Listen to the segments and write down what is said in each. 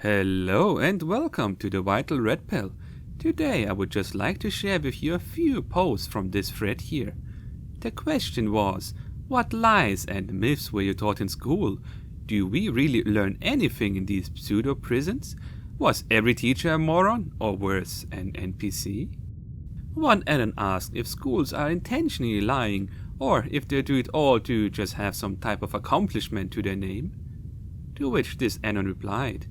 Hello and welcome to the Vital Red Pill. Today I would just like to share with you a few posts from this thread here. The question was, what lies and myths were you taught in school? Do we really learn anything in these pseudo-prisons? Was every teacher a moron, or worse, an NPC? One Alan asked if schools are intentionally lying, or if they do it all to just have some type of accomplishment to their name. To which this Anon replied,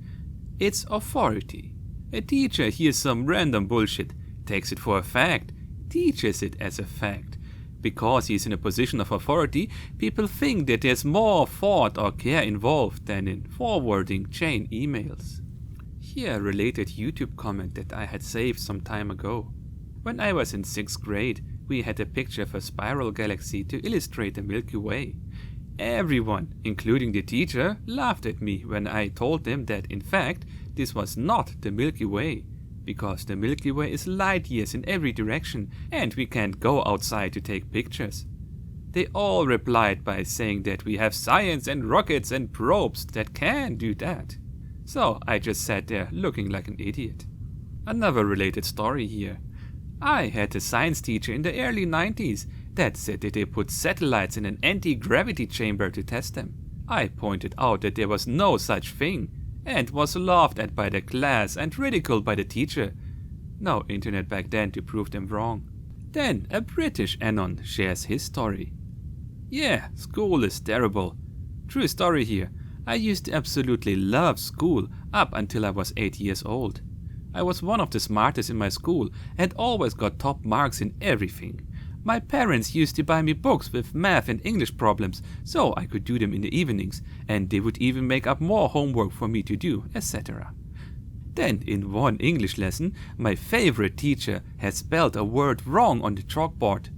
"It's authority. A teacher hears some random bullshit, takes it for a fact, teaches it as a fact. Because he's in a position of authority, people think that there's more thought or care involved than in forwarding chain emails." Here a related YouTube comment that I had saved some time ago. When I was in 6th grade, we had a picture of a spiral galaxy to illustrate the Milky Way. Everyone, including the teacher, laughed at me when I told them that in fact this was not the Milky Way, because the Milky Way is light years in every direction and we can't go outside to take pictures. They all replied by saying that we have science and rockets and probes that can do that. So I just sat there looking like an idiot. Another related story here. I had a science teacher in the early 90s that said that they put satellites in an anti-gravity chamber to test them. I pointed out that there was no such thing and was laughed at by the class and ridiculed by the teacher. No internet back then to prove them wrong. Then a British Anon shares his story. "Yeah, school is terrible. True story here. I used to absolutely love school up until I was 8 years old. I was one of the smartest in my school and always got top marks in everything. My parents used to buy me books with math and English problems so I could do them in the evenings, and they would even make up more homework for me to do, etc. Then in one English lesson, my favorite teacher had spelled a word wrong on the chalkboard.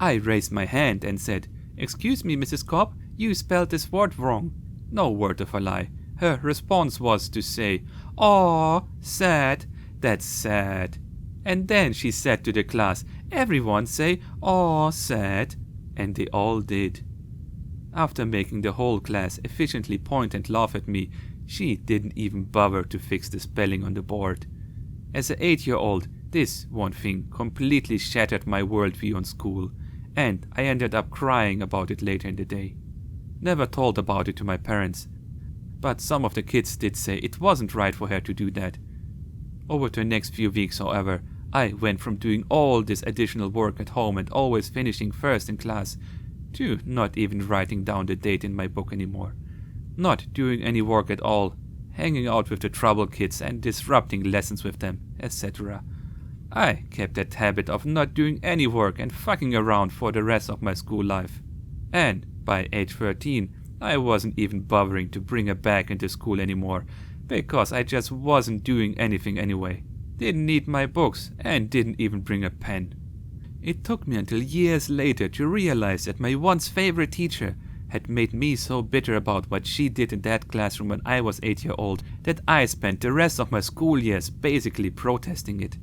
I raised my hand and said, "Excuse me, Mrs. Cobb, you spelled this word wrong." No word of a lie. Her response was to say, "Aw, sad, that's sad." And then she said to the class, "Everyone say, 'aw, sad,'" and they all did. After making the whole class efficiently point and laugh at me, she didn't even bother to fix the spelling on the board. As an 8-year-old, this one thing completely shattered my worldview on school, and I ended up crying about it later in the day. Never told about it to my parents, but some of the kids did say it wasn't right for her to do that. Over the next few weeks, however, I went from doing all this additional work at home and always finishing first in class to not even writing down the date in my book anymore. Not doing any work at all, hanging out with the trouble kids and disrupting lessons with them, etc. I kept that habit of not doing any work and fucking around for the rest of my school life. And by age 13, I wasn't even bothering to bring her back into school anymore, because I just wasn't doing anything anyway. Didn't need my books and didn't even bring a pen. It took me until years later to realize that my once favorite teacher had made me so bitter about what she did in that classroom when I was 8 years old that I spent the rest of my school years basically protesting it.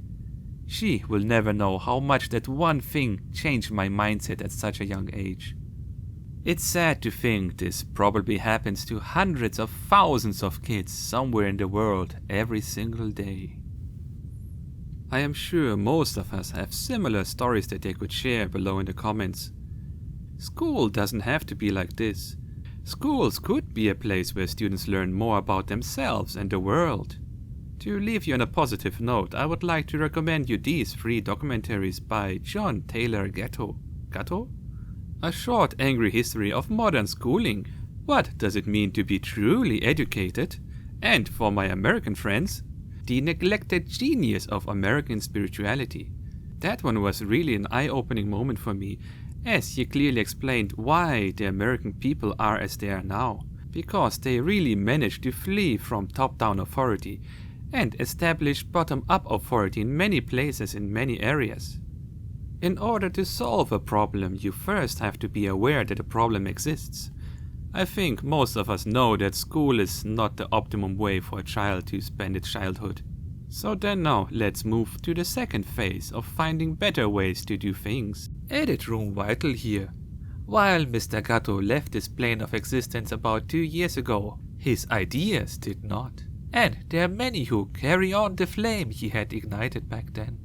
She will never know how much that one thing changed my mindset at such a young age. It's sad to think this probably happens to hundreds of thousands of kids somewhere in the world every single day. I am sure most of us have similar stories that they could share below in the comments. School doesn't have to be like this. Schools could be a place where students learn more about themselves and the world. To leave you on a positive note, I would like to recommend you these 3 documentaries by John Taylor Gatto. Gatto? A short angry history of modern schooling. What does it mean to be truly educated? And for my American friends, The Neglected Genius of American Spirituality. That one was really an eye-opening moment for me, as he clearly explained why the American people are as they are now. Because they really managed to flee from top-down authority and establish bottom-up authority in many places in many areas. In order to solve a problem, you first have to be aware that a problem exists. I think most of us know that school is not the optimum way for a child to spend its childhood. So then now let's move to the second phase of finding better ways to do things. Edit Room Vital here. While Mr. Gatto left this plane of existence about 2 years ago, his ideas did not. and there are many who carry on the flame he had ignited back then.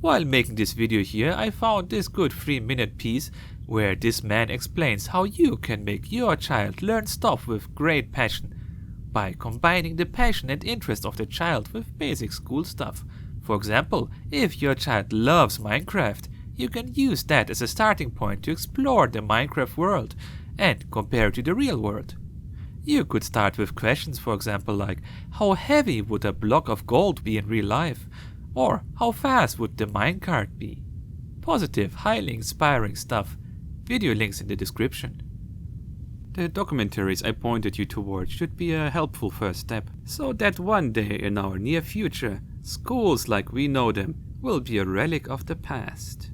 While making this video here, I found this good 3-minute piece where this man explains how you can make your child learn stuff with great passion by combining the passion and interest of the child with basic school stuff. For example, if your child loves Minecraft, you can use that as a starting point to explore the Minecraft world and compare it to the real world. You could start with questions, for example, like how heavy would a block of gold be in real life? Or how fast would the minecart be? Positive, highly inspiring stuff. Video links in the description. The documentaries I pointed you towards should be a helpful first step, so that one day in our near future, schools like we know them will be a relic of the past.